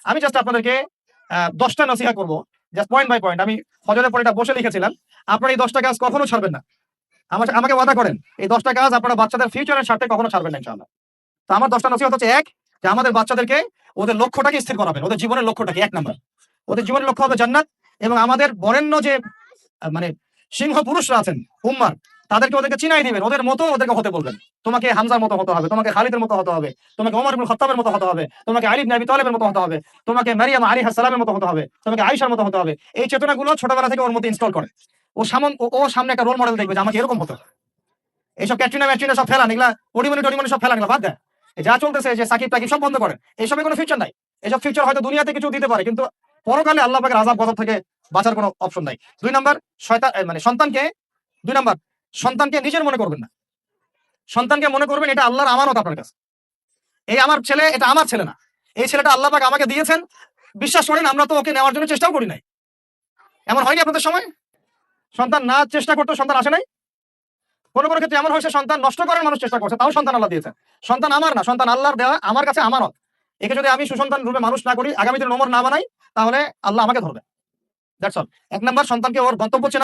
আমি জাস্ট আপনাদেরকে 10টা নসিহা করবো, জাস্ট পয়েন্ট বাই পয়েন্ট। আমি ফজরের পরে এটা বসে লিখেছিলাম। আপনারা এই 10টা কাজ কখনো ছাড়বেন না। আমাকে ওয়াদা করেন এই 10টা কাজ আপনারা বাচ্চাদের ফিউচারের স্বার্থে কখনো ছাড়বেন না ইনশাআল্লাহ। তো আমার 10টা নসিহত হচ্ছে, এক, যে আমাদের বাচ্চাদেরকে ওদের লক্ষ্যটাকে স্থির করাবেন। ওদের জীবনের লক্ষ্যটাকে 1 নাম্বার, ওদের জীবনের লক্ষ্য হবে জান্নাত। এবং আমাদের বরেণ্য যে মানে সিংহ পুরুষরা আছেন উম্মার, তাদেরকে ওদেরকে চিনাই দিবেন, ওদের মতো ওদেরকে হতে বলবেন। তোমাকে হামজার মতো হতে হবে, তোমাকে খালিদের মতো হতে হবে, তোমাকে ওমর ইবনে খাত্তাবের মতো হতে হবে, তোমাকে আলী ইবনে আবি তালেবের মতো হতে হবে, তোমাকে মারিয়াম আলাইহিস সালামের মতো হতে হবে, তোমাকে আয়েশার মতো হতে হবে। এই চেতনাগুলো ছোটবেলা থেকে ওর মধ্যে ইনস্টল করে। ও সামনে একটা রোল মডেল দেখবে যে আমাকে এরকম হতে হবে। এইসব ক্যাটরিনা ম্যাটরিনা সব ফেলান, এগুলা পরিমণি টরিমণি সব ফেলান, এগুলা বাদ দেয়। যা চলতেছে যে সাকিব টাকিব সব বন্ধ করেন, এইসবের কোনো ফিউচার নাই। এসব ফিউচার হয়তো দুনিয়াতে কিছু দিতে পারে, কিন্তু পরকালে আল্লাহ পাকের আযাব গজব থেকে বাঁচার কোনো অপশন নাই। 2 নাম্বার, শয়তান মানে সন্তানকে 2 নাম্বার, সন্তানকে নিজের মনে করবেন না। সন্তানকে মনে করবেন এটা আল্লাহর আমানত আপনার কাছে। এই আমার ছেলে, এটা আমার ছেলে না। এই ছেলেটা আল্লাহ পাক আমাকে দিয়েছেন। বিশ্বাস করেন আমরা তো ওকে নেওয়ার জন্য চেষ্টাও করি নাই। এমন হয়নি আপনাদের সময় সন্তান না চেষ্টা করতে সন্তান আসে নাই? কোনো কোনো ক্ষেত্রে এমন হয়েছে সন্তান নষ্ট করার মানুষ চেষ্টা করছে, তাও সন্তান আল্লাহ দিয়েছেন। সন্তান আমার না, সন্তান আল্লাহর দেওয়া, আমার কাছে আমানত। একে যদি আমি সুসন্তান রূপে মানুষ না করি, আগামী দিনে ওমর না বানাই, তাহলে আল্লাহ আমাকে ধরবে। That's all. 1 নাম্বার, সন্তানকে ওর গন্তব্য চেনা।